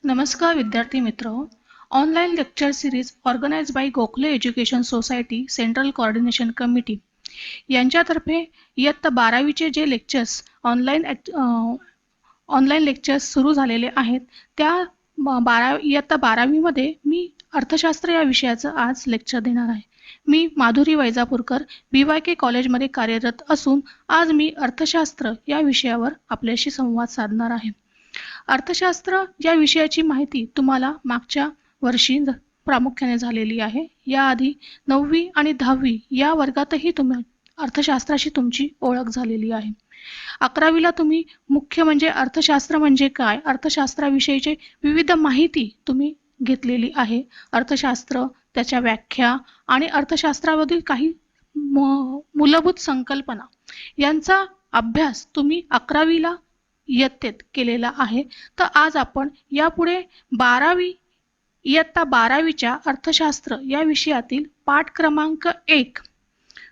नमस्कार विद्यार्थी मित्र. Online lecture series organized by Gokhale education society central coordination committee यांच्यातर्फे इयत्ता 12वीचे जे लेक्चर्स ऑनलाइन लेक्चर्स सुरू झालेले आहेत त्या इयत्ता 12वीमध्ये मी अर्थशास्त्र या विषयाचं आज लेक्चर देणार आहे. मी माधुरी वैजापूरकर BYK कॉलेजमध्ये कार्यरत असून आज मी अर्थशास्त्र या विषयावर आपल्याशी संवाद साधणार आहे. अर्थशास्त्र या विषयाची माहिती तुम्हाला मागच्या वर्षी प्रामुख्याने झालेली आहे. याआधी 9वी आणि 10वी या वर्गातही अर्थशास्त्राशी तुमची ओळख झालेली आहे. 11वीला तुम्ही मुख्य म्हणजे अर्थशास्त्र म्हणजे काय, अर्थशास्त्राविषयीचे विविध माहिती तुम्ही घेतलेली आहे. अर्थशास्त्र, त्याच्या व्याख्या आणि अर्थशास्त्रामधील काही मूलभूत संकल्पना यांचा अभ्यास तुम्ही 11वीला इयत्तेत केलेला आहे. तर आज आपण यापुढे इयत्ता 12वीच्या अर्थशास्त्र या विषयातील पाठ क्रमांक 1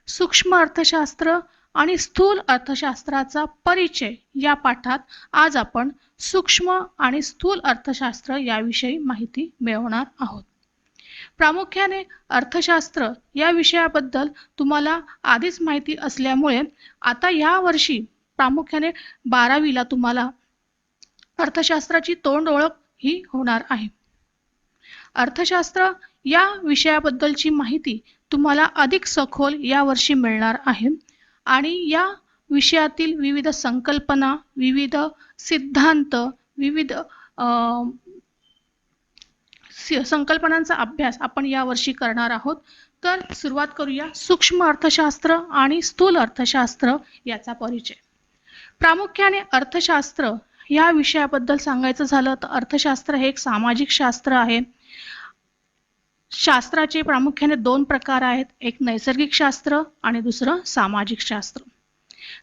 सूक्ष्म अर्थशास्त्र आणि स्थूल अर्थशास्त्राचा परिचय या पाठात आज आपण सूक्ष्म आणि स्थूल अर्थशास्त्र याविषयी माहिती मिळवणार आहोत. प्रामुख्याने अर्थशास्त्र या विषयाबद्दल तुम्हाला आधीच माहिती असल्यामुळे आता या वर्षी प्रामुख्याने 12वीला तुम्हाला अर्थशास्त्राची तोंड ओळख ही होणार आहे. अर्थशास्त्र या विषयाबद्दलची माहिती तुम्हाला अधिक सखोल या वर्षी मिळणार आहे आणि या विषयातील विविध संकल्पना, विविध सिद्धांत, विविध संकल्पनांचा अभ्यास आपण या वर्षी करणार आहोत. तर सुरुवात करूया सूक्ष्म अर्थशास्त्र आणि स्थूल अर्थशास्त्र याचा परिचय. प्रामुख्याने अर्थशास्त्र या विषयाबद्दल सांगायचं झालं तर अर्थशास्त्र हे एक सामाजिक शास्त्र आहे. शास्त्राचे प्रामुख्याने 2 प्रकार आहेत, एक नैसर्गिक शास्त्र आणि दुसरं सामाजिक शास्त्र.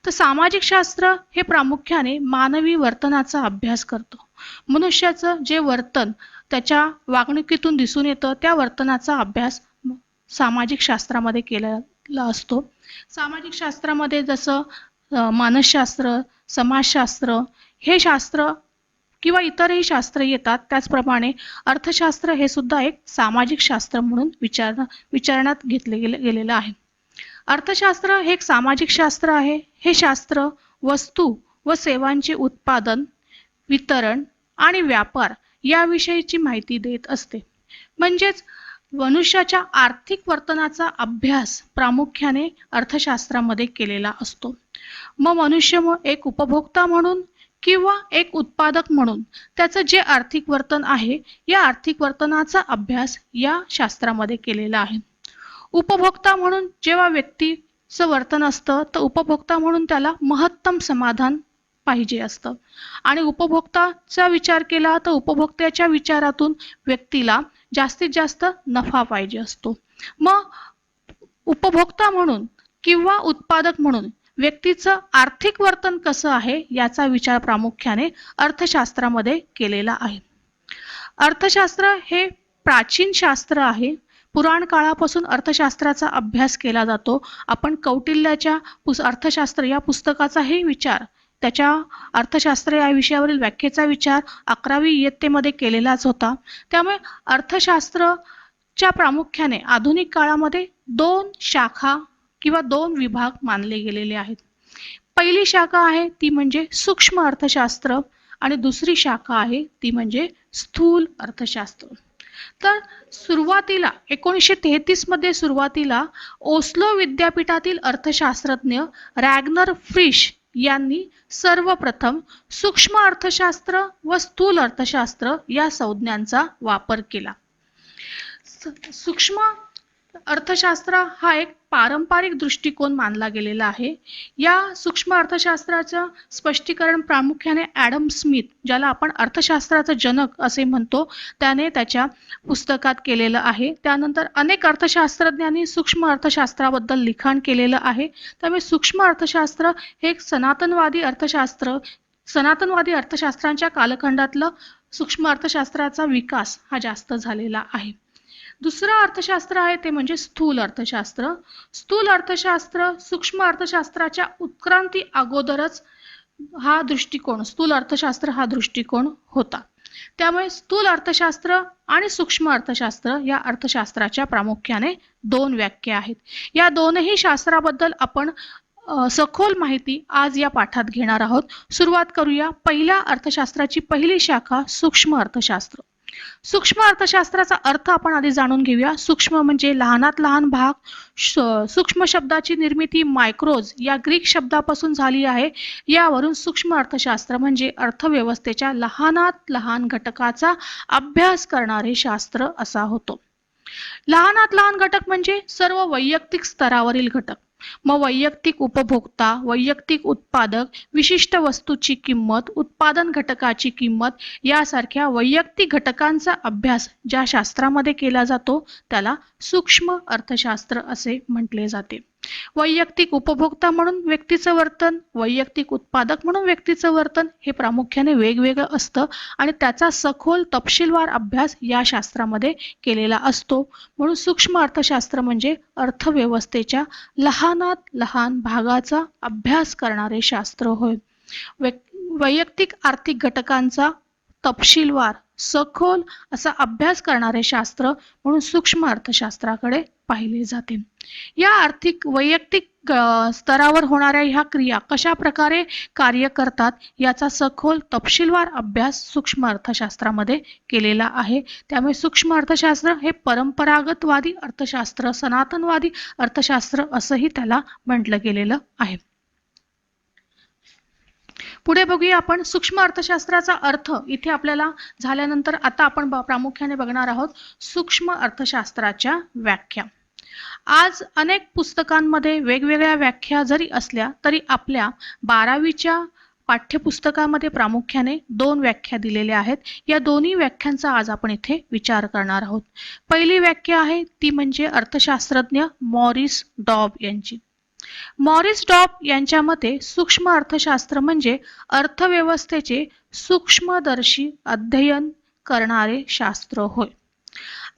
तर सामाजिक शास्त्र हे प्रामुख्याने मानवी वर्तनाचा अभ्यास करतो. मनुष्याचं जे वर्तन त्याच्या वागणुकीतून दिसून येतं त्या वर्तनाचा अभ्यास सामाजिक शास्त्रामध्ये केलेला असतो. सामाजिक शास्त्रामध्ये जसं मानसशास्त्र, समाजशास्त्र हे शास्त्र किंवा इतरही शास्त्र येतात, त्याचप्रमाणे अर्थशास्त्र हे सुद्धा एक सामाजिक शास्त्र म्हणून विचारण्यात गेलेलं आहे. अर्थशास्त्र हे एक सामाजिक शास्त्र आहे. हे शास्त्र वस्तू व सेवांचे उत्पादन, वितरण आणि व्यापार याविषयीची माहिती देत असते. म्हणजेच मनुष्याच्या आर्थिक वर्तनाचा अभ्यास प्रामुख्याने अर्थशास्त्रामध्ये केलेला असतो. मग मनुष्य एक उपभोक्ता म्हणून किंवा एक उत्पादक म्हणून त्याचं जे आर्थिक वर्तन आहे या आर्थिक वर्तनाचा अभ्यास या शास्त्रामध्ये केलेला आहे. उपभोक्ता म्हणून जेव्हा व्यक्तीचं वर्तन असतं तर उपभोक्ता म्हणून त्याला महत्तम समाधान पाहिजे असतं आणि उपभोक्ताचा विचार केला तर उपभोक्त्याच्या विचारातून व्यक्तीला जास्तीत जास्त नफा पाहिजे असतो. मग उपभोक्ता म्हणून किंवा उत्पादक म्हणून व्यक्तीचं आर्थिक वर्तन कसं आहे याचा विचार प्रामुख्याने अर्थशास्त्रामध्ये केलेला आहे. अर्थशास्त्र हे प्राचीन शास्त्र आहे. पुराण काळापासून अर्थशास्त्राचा अभ्यास केला जातो. आपण कौटिल्याच्या अर्थशास्त्र या पुस्तकाचाही विचार, त्याच्या अर्थशास्त्र या विषयावरील व्याख्येचा विचार 11वी इयत्तेमध्ये केलेलाच होता. त्यामुळे अर्थशास्त्रच्या प्रामुख्याने आधुनिक काळामध्ये 2 शाखा किंवा 2 विभाग मानले गेलेले आहेत. पहिली शाखा आहे ती म्हणजे सूक्ष्म अर्थशास्त्र आणि दुसरी शाखा आहे ती म्हणजे स्थूल अर्थशास्त्र. तर सुरुवातीला 1933 मध्ये सुरुवातीला ओस्लो विद्यापीठातील अर्थशास्त्रज्ञ रॅग्नर फ्रिश यांनी सर्वप्रथम सूक्ष्म अर्थशास्त्र व स्थूल अर्थशास्त्र या संज्ञांचा वापर केला. सूक्ष्म अर्थशास्त्र हा एक पारंपरिक दृष्टिकोन मानला गेलेला आहे. या सूक्ष्म अर्थशास्त्राचं स्पष्टीकरण प्रामुख्याने ॲडम स्मिथ, ज्याला आपण अर्थशास्त्राचा जनक असे म्हणतो, त्याने त्याच्या पुस्तकात केलेलं आहे. त्यानंतर अनेक अर्थशास्त्रज्ञांनी सूक्ष्म अर्थशास्त्राबद्दल लिखाण केलेलं आहे. त्यामुळे सूक्ष्म अर्थशास्त्र हे एक सनातनवादी अर्थशास्त्रांच्या कालखंडातलं सूक्ष्म अर्थशास्त्राचा विकास हा जास्त झालेला आहे. दुसरं अर्थशास्त्र आहे ते म्हणजे स्थूल अर्थशास्त्र. स्थूल अर्थशास्त्र सूक्ष्म अर्थशास्त्राच्या उत्क्रांती अगोदरच स्थूल अर्थशास्त्र हा दृष्टिकोन होता. त्यामुळे स्थूल अर्थशास्त्र आणि सूक्ष्म अर्थशास्त्र या अर्थशास्त्राच्या प्रामुख्याने दोन व्याख्या आहेत. या दोनही शास्त्राबद्दल आपण सखोल माहिती आज या पाठात घेणार आहोत. सुरुवात करूया. पहिल्या अर्थशास्त्राची पहिली शाखा सूक्ष्म अर्थशास्त्र. सूक्ष्म अर्थशास्त्राचा अर्थ आपण आधी जाणून घेऊया. सूक्ष्म म्हणजे लहानात लहान भाग. सूक्ष्म शब्दाची निर्मिती मायक्रोज या ग्रीक शब्दापासून झाली आहे. यावरून सूक्ष्म अर्थशास्त्र म्हणजे अर्थव्यवस्थेच्या लहानात लहान घटकाचा अभ्यास करणारे शास्त्र असा होतो. लहानात लहान घटक म्हणजे सर्व वैयक्तिक स्तरावरील घटक. मग वैयक्तिक उपभोक्ता, वैयक्तिक उत्पादक, विशिष्ट वस्तूची किंमत, उत्पादन घटकाची किंमत यासारख्या वैयक्तिक घटकांचा अभ्यास ज्या शास्त्रामध्ये केला जातो त्याला सूक्ष्म अर्थशास्त्र असे म्हटले जाते. वैयक्तिक उपभोक्ता म्हणून व्यक्तीचं वर्तन, वैयक्तिक उत्पादक म्हणून व्यक्तीचं वर्तन हे प्रामुख्याने वेगवेगळं असतं आणि त्याचा सखोल तपशीलवार अभ्यास या शास्त्रामध्ये केलेला असतो. म्हणून सूक्ष्म अर्थशास्त्र म्हणजे अर्थव्यवस्थेच्या लहानात लहान भागाचा अभ्यास करणारे शास्त्र होय. वैयक्तिक आर्थिक घटकांचा तपशीलवार सखोल असा अभ्यास करणारे शास्त्र म्हणून सूक्ष्म अर्थशास्त्राकडे पाहिले जाते. या आर्थिक वैयक्तिक स्तरावर होणाऱ्या ह्या क्रिया कशा प्रकारे कार्य करतात याचा सखोल तपशीलवार अभ्यास सूक्ष्म अर्थशास्त्रामध्ये केलेला आहे. त्यामुळे सूक्ष्म अर्थशास्त्र हे परंपरागतवादी अर्थशास्त्र, सनातनवादी अर्थशास्त्र असंही त्याला म्हटलं गेलेलं आहे. पुढे बघूया आपण सूक्ष्म अर्थशास्त्राचा अर्थ. इथे आपल्याला झाल्यानंतर आता आपण प्रामुख्याने बघणार आहोत सूक्ष्म अर्थशास्त्राच्या व्याख्या. आज अनेक पुस्तकांमध्ये वेगवेगळ्या व्याख्या जरी असल्या तरी आपल्या 12वीच्या पाठ्यपुस्तकामध्ये प्रामुख्याने दोन व्याख्या दिलेल्या आहेत. या दोन्ही व्याख्यांचा आज आपण इथे विचार करणार आहोत. पहिली व्याख्या आहे ती म्हणजे अर्थशास्त्रज्ञ मॉरिस डॉब यांची. मॉरिस डॉब यांच्या मते सूक्ष्म अर्थशास्त्र म्हणजे अर्थव्यवस्थेचे सूक्ष्मदर्शी अध्ययन करणारे शास्त्र होय.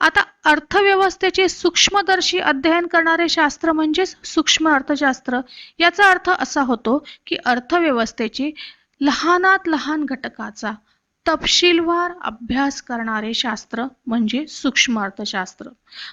आता अर्थव्यवस्थेचे सूक्ष्मदर्शी अध्ययन करणारे शास्त्र म्हणजेच सूक्ष्म अर्थशास्त्र. याचा अर्थ असा होतो की अर्थव्यवस्थेचे लहानात लहान घटकाचा तपशीलवार अभ्यास करणारे शास्त्र म्हणजे सूक्ष्म अर्थशास्त्र.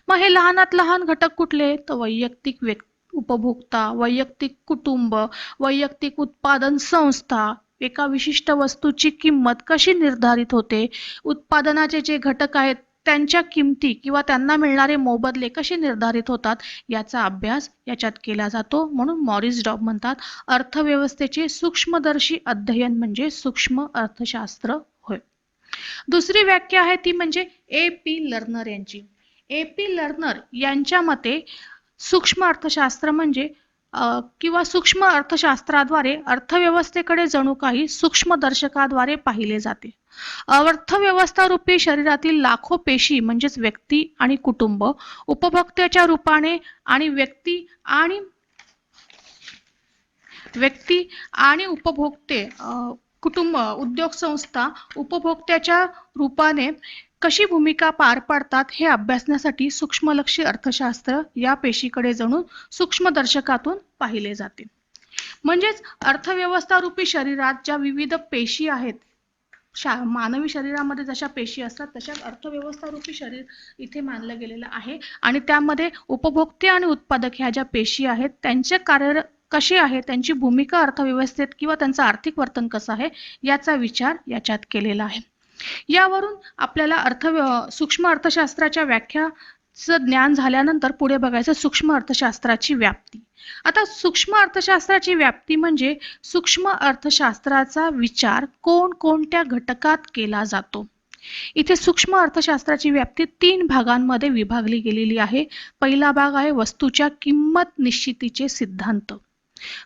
मग हे लहानात लहान घटक कुठले? तर वैयक्तिक उपभोक्ता, वैयक्तिक कुटुंब, वैयक्तिक उत्पादन संस्था, एका विशिष्ट वस्तूची किंमत कशी निर्धारित होते, उत्पादनाचे जे घटक आहेत त्यांच्या किमती किंवा त्यांना मिळणारे मोबदले कसे निर्धारित होतात याचा अभ्यास याच्यात केला जातो. म्हणून मॉरिस डॉब म्हणतात अर्थव्यवस्थेचे सूक्ष्मदर्शी अध्ययन म्हणजे सूक्ष्म अर्थशास्त्र होय. दुसरी व्याख्या आहे ती म्हणजे A.P. लर्नर यांची. A.P. लर्नर यांच्या मते सूक्ष्म अर्थशास्त्र म्हणजे किंवा सूक्ष्म अर्थशास्त्राद्वारे अर्थव्यवस्थेकडे जणू काही सूक्ष्मदर्शकाद्वारे पाहिले जाते. अर्थव्यवस्था रूपी शरीरातील लाखो पेशी म्हणजेच व्यक्ती आणि कुटुंब उपभोक्त्याच्या रूपाने आणि व्यक्ती आणि उपभोक्ते कुटुंब उद्योग संस्था उपभोक्त्याच्या रूपाने कशी भूमिका पार पाडतात हे अभ्यासण्यासाठी सूक्ष्मलक्षी अर्थशास्त्र या पेशीकडे जणू सूक्ष्मदर्शकातून पाहिले जाते. म्हणजेच अर्थव्यवस्था रूपी शरीरात ज्या विविध पेशी आहेत, मानवी शरीरामध्ये जशा पेशी असतात तशाच अर्थव्यवस्था रूपी शरीर इथे मानलं गेलेलं आहे आणि त्यामध्ये उपभोक्ते आणि उत्पादक ह्या ज्या पेशी आहेत त्यांचे कार्य कसे आहे, त्यांची भूमिका अर्थव्यवस्थेत किंवा त्यांचं आर्थिक वर्तन कसं आहे याचा विचार याच्यात केलेला आहे. यावरून आपल्याला सूक्ष्म अर्थशास्त्राच्या व्याख्याचं ज्ञान झाल्यानंतर पुढे बघायचं सूक्ष्म अर्थशास्त्राची व्याप्ती. आता सूक्ष्म अर्थशास्त्राची व्याप्ती म्हणजे सूक्ष्म अर्थशास्त्राचा विचार कोणकोणत्या घटकात केला जातो. इथे सूक्ष्म अर्थशास्त्राची व्याप्ती 3 भागांमध्ये विभागली गेलेली आहे. पहिला भाग आहे वस्तूच्या किंमत निश्चितीचे सिद्धांत.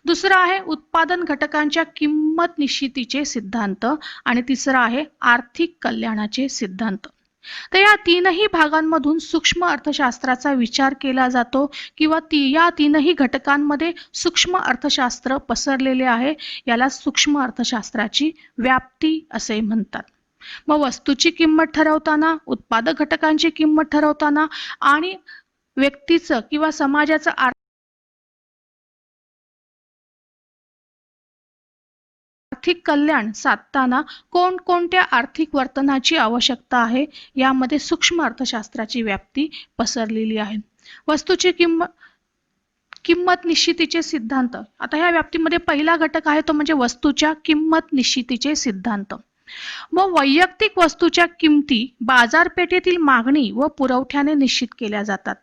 दुसरा आहे उत्पादन घटकांच्या किंमत निश्चितीचे सिद्धांत आणि तिसरा आहे आर्थिक कल्याणाचे सिद्धांत. तर या तीनही भागांमधून सूक्ष्म अर्थशास्त्राचा विचार केला जातो किंवा या तीनही घटकांमध्ये सूक्ष्म अर्थशास्त्र पसरलेले आहे. याला सूक्ष्म अर्थशास्त्राची व्याप्ती असे म्हणतात. मग वस्तूची किंमत ठरवताना, उत्पादक घटकांची किंमत ठरवताना आणि व्यक्तीचं किंवा समाजाचं आर्थिक कल्याण साधताना कोणकोणत्या आर्थिक वर्तनाची आवश्यकता आहे यामध्ये सूक्ष्म अर्थशास्त्राची व्याप्ती पसरलेली आहे. वस्तूची किंमत निश्चितीचे सिद्धांत. आता ह्या व्याप्तीमध्ये पहिला घटक आहे तो म्हणजे वस्तूच्या किंमत निश्चितीचे सिद्धांत. मग वैयक्तिक वस्तूच्या किमती बाजारपेठेतील मागणी व पुरवठ्याने निश्चित केल्या जातात.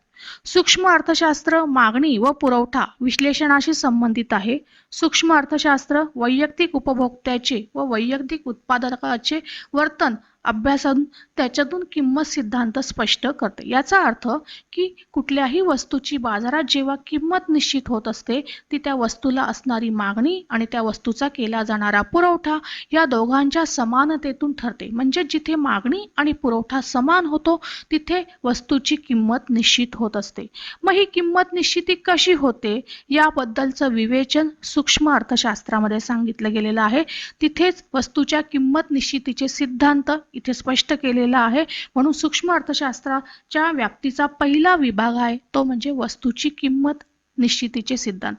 सूक्ष्म अर्थशास्त्र मागणी व पुरवठा विश्लेषणाशी संबंधित आहे. सूक्ष्म अर्थशास्त्र वैयक्तिक उपभोक्त्याचे व वैयक्तिक उत्पादकाचे वर्तन अभ्यासून त्याच्यातून किंमत सिद्धांत स्पष्ट करते. याचा अर्थ की कुठल्याही वस्तूची बाजारात जेव्हा किंमत निश्चित होत असते ती त्या वस्तूला असणारी मागणी आणि त्या वस्तूचा केला जाणारा पुरवठा या दोघांच्या समानतेतून ठरते. म्हणजे जिथे मागणी आणि पुरवठा समान होतो तिथे वस्तूची किंमत निश्चित होत असते. मग ही किंमत निश्चिती कशी होते याबद्दलचं विवेचन सूक्ष्म अर्थशास्त्रामध्ये सांगितलं गेलेलं आहे. तिथेच वस्तूच्या किंमत निश्चितीचे सिद्धांत इथे स्पष्ट केलेला आहे. म्हणून सूक्ष्म अर्थशास्त्राच्या व्याप्तीचा पहिला विभाग आहे तो म्हणजे वस्तूची किंमत निश्चितीचे सिद्धांत.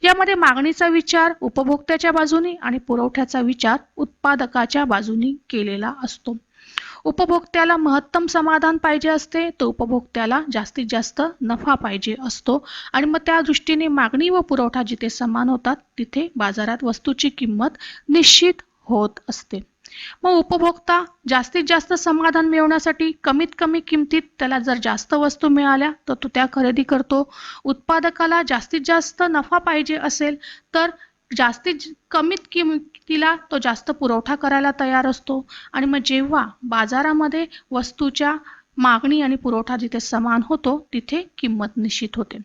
यामध्ये मागणीचा विचार उपभोक्त्याच्या बाजूने आणि पुरवठ्याचा विचार उत्पादकाच्या बाजूने केलेला असतो. उपभोक्त्याला महत्तम समाधान पाहिजे असते तर उपभोक्त्याला जास्तीत जास्त नफा पाहिजे असतो आणि मग त्या दृष्टीने मागणी व पुरवठा जिथे समान होतात तिथे बाजारात वस्तूची किंमत निश्चित होत असते. मग उपभोक्ता जास्तीत जास्त समाधान मिळवण्यासाठी कमीत कमी किमतीत त्याला जर जास्त वस्तू मिळाल्या तर तो त्या खरेदी करतो. उत्पादकाला जास्तीत जास्त नफा पाहिजे असेल तर जास्तीत कमीत किमतीला तो जास्त पुरवठा करायला तयार असतो आणि मग जेव्हा बाजारामध्ये वस्तूच्या मागणी आणि पुरवठा जिथे समान होतो तिथे किंमत निश्चित होते.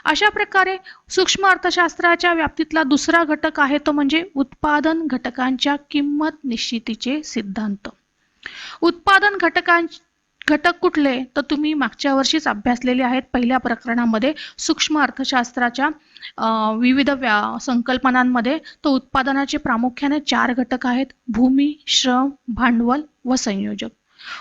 अशा प्रकारे सूक्ष्म अर्थशास्त्राच्या व्याप्तीतला दुसरा घटक आहे तो म्हणजे उत्पादन घटकांच्या किंमत निश्चितीचे सिद्धांत. उत्पादन घटक कुठले तर तुम्ही मागच्या वर्षीच अभ्यासलेले आहेत. पहिल्या प्रकरणामध्ये सूक्ष्म अर्थशास्त्राच्या विविध संकल्पनांमध्ये तो उत्पादनाचे प्रामुख्याने 4 घटक आहेत. भूमी, श्रम, भांडवल व संयोजक.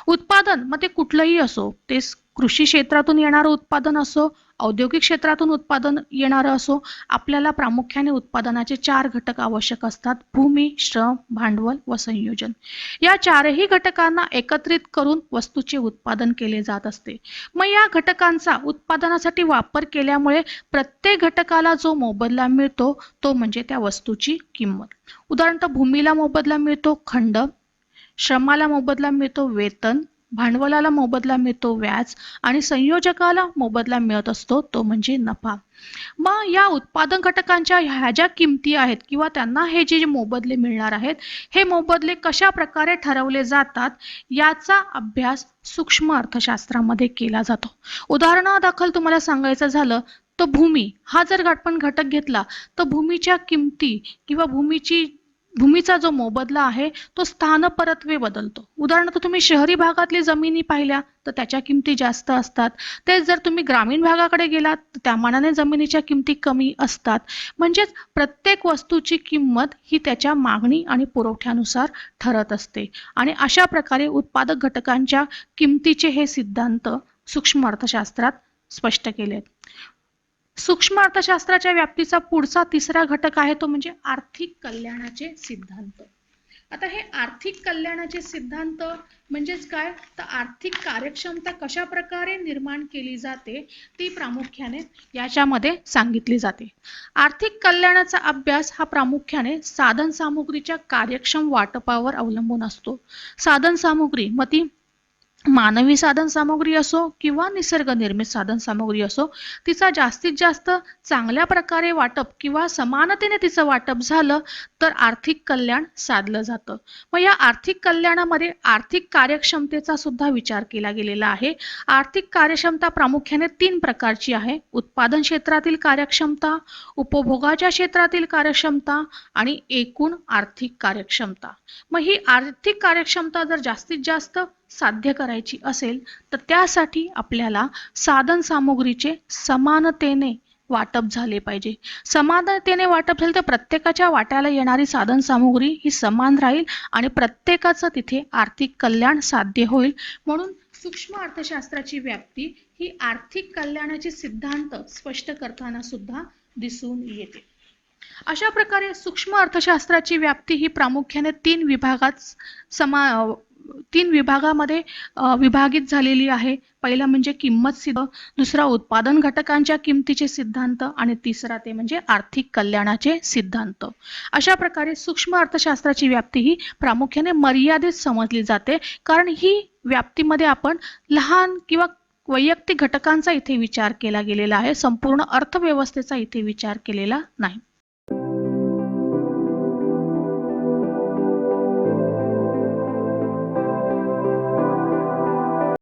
उत्पादन मग ते कुठलंही असो, ते कृषी क्षेत्रातून येणारं उत्पादन असो, औद्योगिक क्षेत्रातून उत्पादन येणारं असो, आपल्याला प्रामुख्याने उत्पादनाचे 4 घटक आवश्यक असतात. भूमी, श्रम, भांडवल व संयोजन. या 4ही घटकांना एकत्रित करून वस्तूचे उत्पादन केले जात असते. मग या घटकांचा उत्पादनासाठी वापर केल्यामुळे प्रत्येक घटकाला जो मोबदला मिळतो तो म्हणजे त्या वस्तूची किंमत. उदाहरणार्थ भूमीला मोबदला मिळतो खंड, श्रमाला मोबदला मिळतो वेतन, भांडवलाला मोबदला मिळतो व्याज आणि संयोजकाला मोबदला मिळत असतो तो म्हणजे नफा. मग या उत्पादन घटकांच्या ह्या ज्या किमती आहेत किंवा त्यांना हे जे मोबदले मिळणार आहेत हे मोबदले कशा प्रकारे ठरवले जातात याचा अभ्यास सूक्ष्म अर्थशास्त्रामध्ये केला जातो. उदाहरणादाखल तुम्हाला सांगायचं झालं तर भूमी हा जर आपण घटक घेतला तर भूमीच्या किमती किंवा भूमीचा जो मोबदला आहे तो स्थानपरत्वे बदलतो. उदाहरणार्थ तुम्ही शहरी भागातली जमिनी पाहिल्या तर त्याच्या किमती जास्त असतात. तेच जर तुम्ही ग्रामीण भागाकडे गेलात तर त्या मानाने जमिनीच्या किमती कमी असतात. म्हणजेच प्रत्येक वस्तूची किंमत ही त्याच्या मागणी आणि पुरवठ्यानुसार ठरत असते आणि अशा प्रकारे उत्पादक घटकांच्या किमतीचे हे सिद्धांत सूक्ष्म अर्थशास्त्रात स्पष्ट केले आहेत. सूक्ष्म अर्थशास्त्राच्या व्याप्तीचा पुढचा तिसरा घटक आहे तो म्हणजे आर्थिक कल्याणाचे सिद्धांत. आता हे आर्थिक कल्याणाचे सिद्धांत म्हणजेच काय तर आर्थिक कार्यक्षमता कशा प्रकारे निर्माण केली जाते ती प्रामुख्याने याच्यामध्ये सांगितली जाते. आर्थिक कल्याणाचा अभ्यास हा प्रामुख्याने साधन सामुग्रीच्या कार्यक्षम वाटपावर अवलंबून असतो. साधन सामुग्री मग ती मानवी साधन सामुग्री असो किंवा निसर्ग निर्मित साधन सामुग्री असो तिचा जास्तीत जास्त चांगल्या प्रकारे वाटप किंवा समानतेने तिचं वाटप झालं तर आर्थिक कल्याण साधलं जातं. मग या आर्थिक कल्याणामध्ये आर्थिक कार्यक्षमतेचा सुद्धा विचार केला गेलेला आहे. आर्थिक कार्यक्षमता प्रामुख्याने 3 प्रकारची आहे. उत्पादन क्षेत्रातील कार्यक्षमता, उपभोगाच्या क्षेत्रातील कार्यक्षमता आणि एकूण आर्थिक कार्यक्षमता. मग ही आर्थिक कार्यक्षमता जर जास्तीत जास्त साध्य करायची असेल तर त्यासाठी आपल्याला साधन सामुग्रीचे समानतेने वाटप झाले पाहिजे. समानतेने वाटप झाले तर प्रत्येकाच्या वाट्याला येणारी साधन सामुग्री ही समान राहील आणि प्रत्येकाचं तिथे आर्थिक कल्याण साध्य होईल. म्हणून सूक्ष्म अर्थशास्त्राची व्याप्ती ही आर्थिक कल्याणाचे सिद्धांत स्पष्ट करताना सुद्धा दिसून येते. अशा प्रकारे सूक्ष्म अर्थशास्त्राची व्याप्ती ही प्रामुख्याने तीन विभागामध्ये विभागित झालेली आहे. पहिला म्हणजे किंमत सिद्ध, दुसरा उत्पादन घटकांच्या किमतीचे सिद्धांत आणि तिसरा ते म्हणजे आर्थिक कल्याणाचे सिद्धांत. अशा प्रकारे सूक्ष्म अर्थशास्त्राची व्याप्ती ही प्रामुख्याने मर्यादित समजली जाते, कारण ही व्याप्तीमध्ये आपण लहान किंवा वैयक्तिक घटकांचा इथे विचार केला गेलेला आहे, संपूर्ण अर्थव्यवस्थेचा इथे विचार केलेला नाही.